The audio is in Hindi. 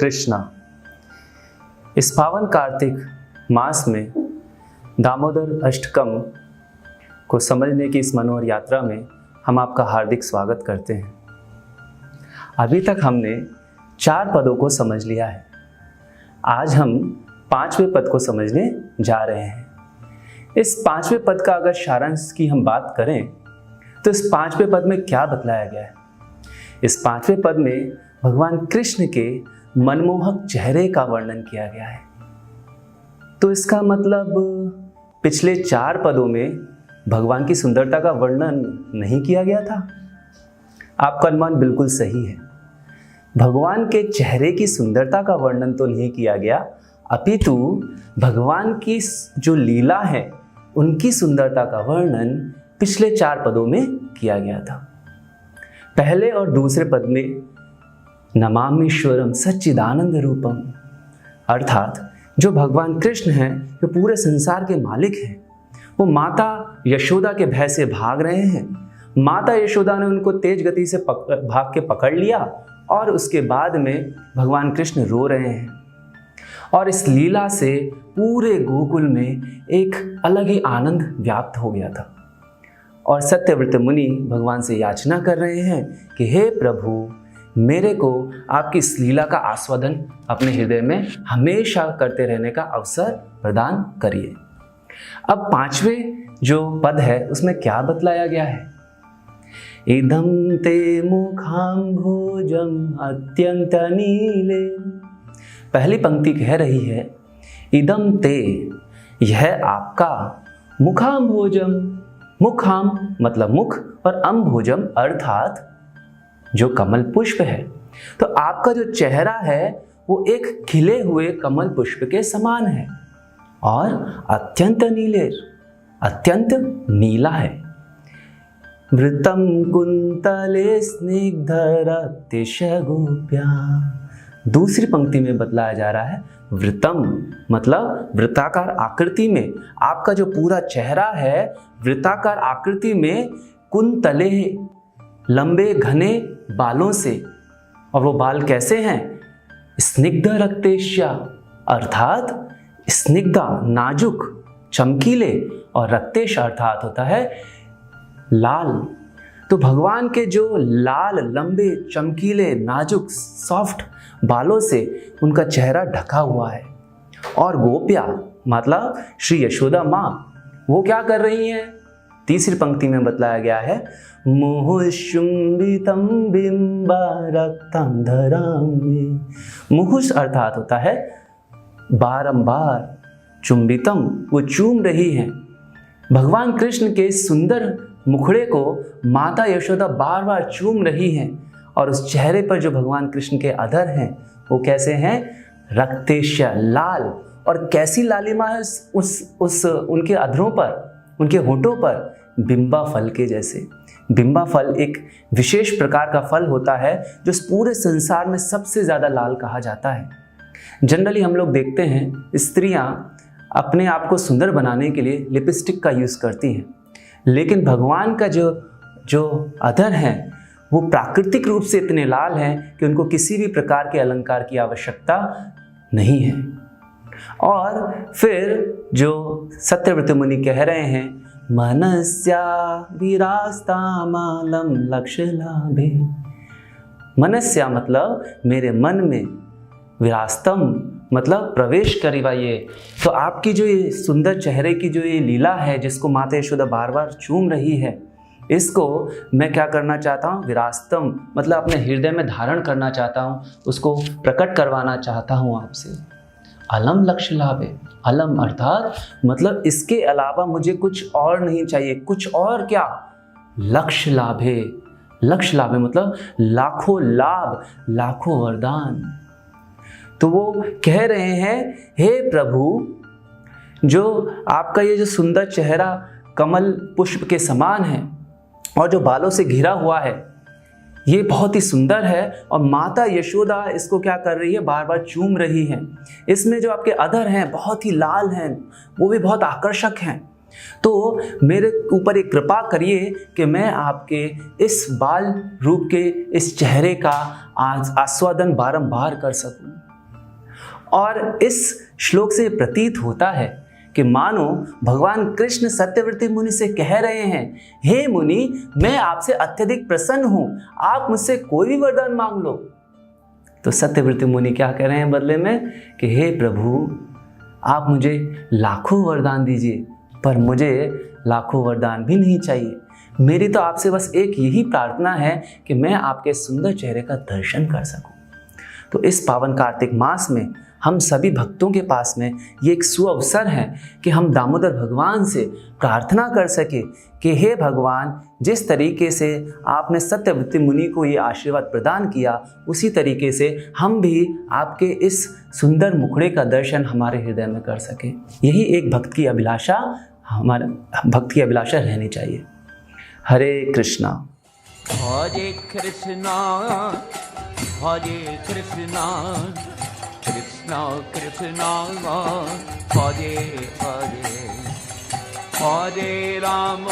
कृष्णा। इस पावन कार्तिक मास में दामोदर अष्टकम को समझने की इस मनोहर यात्रा में हम आपका हार्दिक स्वागत करते हैं। अभी तक हमने 4 पदों को समझ लिया है। आज हम 5वें पद को समझने जा रहे हैं। इस 5वें पद का अगर सारांश की हम बात करें तो इस 5वें पद में क्या बतलाया गया है। इस 5वें पद में भगवान कृष्ण के मनमोहक चेहरे का वर्णन किया गया है। तो इसका मतलब पिछले 4 पदों में भगवान की सुंदरता का वर्णन नहीं किया गया था। आपका अनुमान बिल्कुल सही है। भगवान के चेहरे की सुंदरता का वर्णन तो नहीं किया गया, अपितु भगवान की जो लीला है उनकी सुंदरता का वर्णन पिछले 4 पदों में किया गया था। पहले और दूसरे पद में नमामीश्वरम सच्चिदानंद रूपम, अर्थात जो भगवान कृष्ण हैं, जो पूरे संसार के मालिक हैं, वो माता यशोदा के भय से भाग रहे हैं। माता यशोदा ने उनको तेज गति से भाग के पकड़ लिया और उसके बाद में भगवान कृष्ण रो रहे हैं। और इस लीला से पूरे गोकुल में एक अलग ही आनंद व्याप्त हो गया था। और सत्यव्रत मुनि भगवान से याचना कर रहे हैं कि हे प्रभु, मेरे को आपकी इस लीला का आस्वादन अपने हृदय में हमेशा करते रहने का अवसर प्रदान करिए। अब 5वें जो पद है उसमें क्या बतलाया गया है। इदं ते मुखाम्भोजम अत्यंत नीले। पहली पंक्ति कह रही है इदं ते, यह आपका, मुखाम्भोजम, मुखाम मतलब मुख और अम्भोजम अर्थात जो कमल पुष्प है। तो आपका जो चेहरा है वो एक खिले हुए कमल पुष्प के समान है और अत्यंत नीले, अत्यंत नीला है। वृतम कुंतले स्निग्धरतिशगोप्या। दूसरी पंक्ति में बतलाया जा रहा है वृतम मतलब वृत्ताकार आकृति में आपका जो पूरा चेहरा है, वृत्ताकार आकृति में, कुंतले लंबे घने बालों से। और वो बाल कैसे हैं? स्निग्ध रक्तेश्या, अर्थात स्निग्धा नाजुक चमकीले, और रक्तेश अर्थात होता है लाल। तो भगवान के जो लाल लंबे चमकीले नाजुक सॉफ्ट बालों से उनका चेहरा ढका हुआ है। और गोपिया मतलब श्री यशोदा माँ, वो क्या कर रही हैं? तीसरी पंक्ति में बतलाया गया है मुहुशुंबितम बिंबा रक्तम धरामि। मुहुष अर्थात होता है बारंबार, चुंबितम वो चूम रही हैं। भगवान कृष्ण के सुंदर मुखड़े को माता यशोदा बार बार चूम रही हैं। और उस चेहरे पर जो भगवान कृष्ण के अधर हैं वो कैसे हैं? रक्तेश्य, लाल। और कैसी लालिमा है उस उनके अधरों पर, उनके होठों पर? बिंबा फल के जैसे। बिंबा फल एक विशेष प्रकार का फल होता है जो इस पूरे संसार में सबसे ज़्यादा लाल कहा जाता है। जनरली हम लोग देखते हैं स्त्रियां अपने आप को सुंदर बनाने के लिए लिपस्टिक का यूज़ करती हैं, लेकिन भगवान का जो अधर हैं वो प्राकृतिक रूप से इतने लाल हैं कि उनको किसी भी प्रकार के अलंकार की आवश्यकता नहीं है। और फिर जो सत्यव्रत मुनि कह रहे हैं मनस्या विरास्तामालम लक्ष्य लाभे। मनस्या मतलब मेरे मन में, विरास्तम मतलब प्रवेश करवाइए। तो आपकी जो ये सुंदर चेहरे की जो ये लीला है जिसको माता यशोदा बार बार चूम रही है, इसको मैं क्या करना चाहता हूँ? विरास्तम मतलब अपने हृदय में धारण करना चाहता हूँ, उसको प्रकट करवाना चाहता हूँ आपसे। अलम लक्ष्य लाभे, अलम अर्थात मतलब इसके अलावा मुझे कुछ और नहीं चाहिए। कुछ और क्या? लक्ष्य लाभे। लक्ष्य लाभे मतलब लाखों लाभ, लाखों वरदान। तो वो कह रहे हैं हे प्रभु, जो आपका ये जो सुंदर चेहरा कमल पुष्प के समान है और जो बालों से घिरा हुआ है, ये बहुत ही सुंदर है। और माता यशोदा इसको क्या कर रही है? बार बार चूम रही है। इसमें जो आपके अधर हैं बहुत ही लाल हैं, वो भी बहुत आकर्षक हैं। तो मेरे ऊपर एक कृपा करिए कि मैं आपके इस बाल रूप के इस चेहरे का आस्वादन बारंबार कर सकूं। और इस श्लोक से प्रतीत होता है कि मानो भगवान कृष्ण सत्यव्रती मुनि से कह रहे हैं, हे मुनि, मैं आपसे अत्यधिक प्रसन्न हूं, आप मुझसे कोई भी वरदान मांग लो। तो सत्यव्रती मुनि क्या कह रहे हैं बदले में कि हे प्रभु, आप मुझे लाखों वरदान दीजिए, पर मुझे लाखों वरदान भी नहीं चाहिए। मेरी तो आपसे बस एक यही प्रार्थना है कि मैं आपके सुंदर चेहरे का दर्शन कर सकूं। तो इस पावन कार्तिक मास में हम सभी भक्तों के पास में ये एक सुअवसर है कि हम दामोदर भगवान से प्रार्थना कर सके कि हे भगवान, जिस तरीके से आपने सत्यव्रती मुनि को ये आशीर्वाद प्रदान किया, उसी तरीके से हम भी आपके इस सुंदर मुखड़े का दर्शन हमारे हृदय में कर सके। यही एक भक्त की अभिलाषा, हमारे भक्त की अभिलाषा रहनी चाहिए। हरे कृष्णा। हरे कृष्णा हरे कृष्णा कृष्णा कृष्णा हरे हरे हरे राम